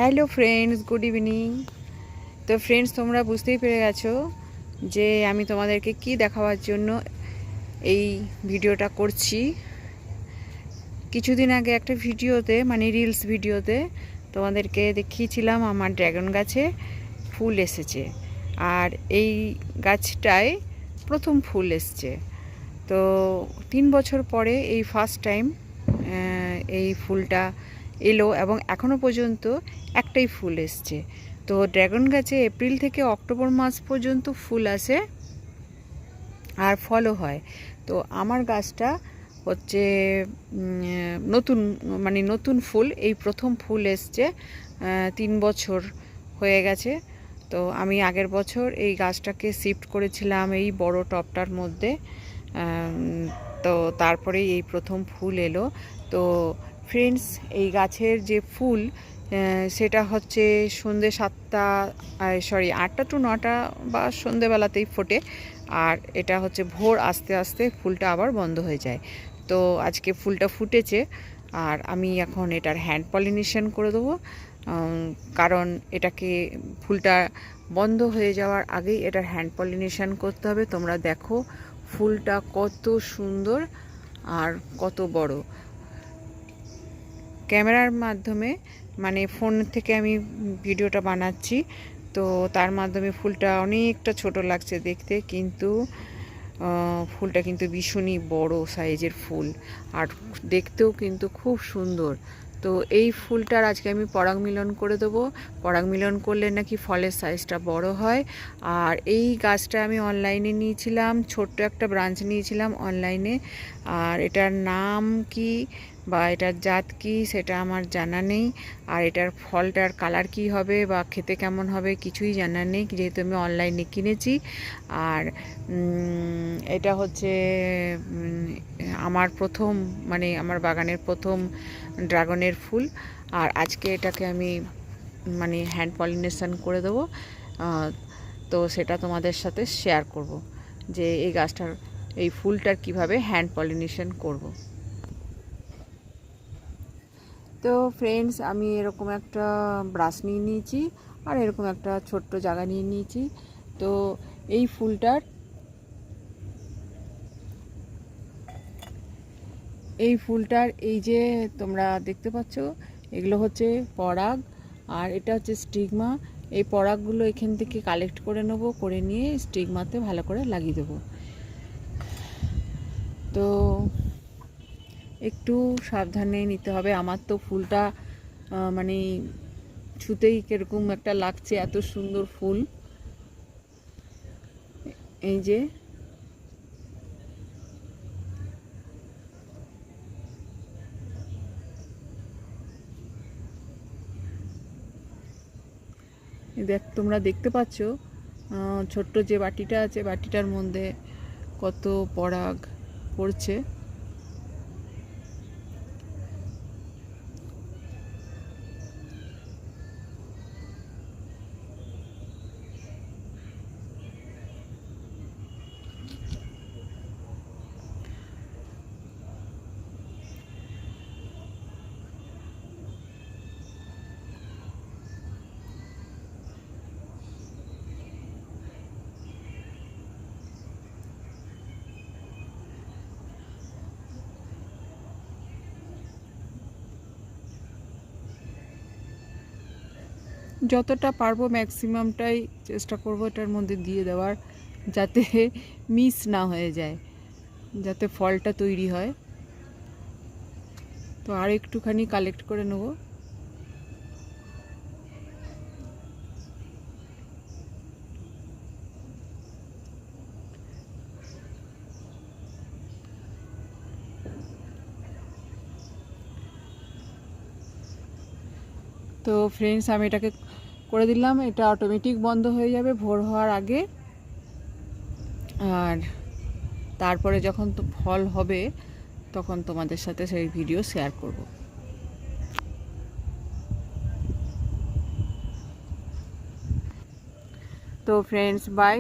Hello friends, good evening. তো friends, তোমরা বুঝতেই পেরে গেছো যে আমি তোমাদেরকে কি দেখাবার জন্য এই ভিডিওটা করছি। কিছুদিন আগে একটা ভিডিওতে, মানে রিলস ভিডিওতে তোমাদেরকে দেখিয়েছিলাম আমার ড্রাগন গাছে ফুল এসেছে, আর এই গাছটায় প্রথম ফুল এসছে। তো 3 বছর পরে এই ফার্স্ট টাইম এই ফুলটা এলো এবং এখনও পর্যন্ত একটাই ফুল এসছে। তো ড্রাগন গাছে এপ্রিল থেকে অক্টোবর মাস পর্যন্ত ফুল আসে আর ফলও হয়। তো আমার গাছটা হচ্ছে নতুন, মানে নতুন ফুল, এই প্রথম ফুল এসছে। 3 বছর হয়ে গেছে। তো আমি আগের বছর এই গাছটাকে শিফট করেছিলাম এই বড় টবটার মধ্যে। তো তারপরে এই প্রথম ফুল এলো। তো ফ্রেন্ডস, এই গাছের যে ফুল সেটা হচ্ছে সন্ধ্যে 8টা টু 9টা বা সন্ধ্যেবেলাতেই ফোটে, আর এটা হচ্ছে ভোর আস্তে আস্তে ফুলটা আবার বন্ধ হয়ে যায়। তো আজকে ফুলটা ফুটেছে, আর আমি এখন এটার হ্যান্ড পলিনেশন করে দেবো, কারণ এটাকে ফুলটা বন্ধ হয়ে যাওয়ার আগেই এটার হ্যান্ড পলিনেশন করতে হবে। তোমরা দেখো ফুলটা কত সুন্দর আর কত বড়। ক্যামেরার মাধ্যমে, মানে ফোন থেকে আমি ভিডিওটা বানাচ্ছি, তো তার মাধ্যমে ফুলটা অনেকটা ছোট লাগছে দেখতে, কিন্তু ফুলটা কিন্তু ভীষণই বড় সাইজের ফুল, আর দেখতেও কিন্তু খুব সুন্দর। তো এই ফুলটার আজকে আমি পরাগ মিলন করে দেবো। পরাগ মিলন করলে নাকি ফলের সাইজটা বড় হয়। আর এই গাছটা আমি অনলাইনে নিয়েছিলাম, ছোট্ট একটা ব্রাঞ্চ নিয়েছিলাম অনলাইনে। আর এটার নাম কি বা এটার জাত কি সেটা আমার জানা নেই, আর এটার ফলটার কালার কি হবে বা খেতে কেমন হবে কিছুই জানা নেই, যেহেতু আমি অনলাইনে কিনেছি। আর এটা হচ্ছে আমার প্রথম, মানে আমার বাগানের প্রথম ড্রাগনের ফুল। আর আজকে এটাকে আমি মানে হ্যান্ড পলিনেশন করে দেবো। তো সেটা তোমাদের সাথে শেয়ার করব যে এই গাছটার, এই ফুলটার কিভাবে হ্যান্ড পলিনেশন করব। তো ফ্রেন্ডস, আমি এরকম একটা ব্রাশ নিয়ে নিয়েছি আর এরকম একটা ছোট্ট জায়গা নিয়ে নিয়েছি। তো এই ফুলটার, এই যে তোমরা দেখতে পাচ্ছ, এগুলো হচ্ছে পরাগ আর এটা হচ্ছে স্টিগমা। এই পরাগগুলো এখান থেকে কালেক্ট করে নেব, করে নিয়ে স্টিগমাতে ভালো করে লাগিয়ে দেবো। তো একটু সাবধানে নিতে হবে। আমার তো ফুলটা মানে ছুতেই কিরকম একটা লাগছে, এত সুন্দর ফুল। এই যে তোমরা দেখতে পাচ্ছ ছোট্ট যে বাটিটা আছে, বাটিটার মধ্যে কত পরাগ পড়ছে। যতটা পারবো ম্যাক্সিমামটাই চেষ্টা করব এটার মধ্যে দিয়ে দেওয়ার, যাতে মিস না হয়ে যায়, যাতে ফলটা তৈরি হয়। তো আর একটুখানি কালেক্ট করে নেব। তো ফ্রেন্ডস, আমি এটাকে করে দিলাম, এটা অটোমেটিক বন্ধ হয়ে যাবে ভোর হওয়ার আগে। আর তারপরে যখন তো ফল হবে তখন তোমাদের সাথে সেই ভিডিও শেয়ার করব। তো ফ্রেন্ডস, বাই।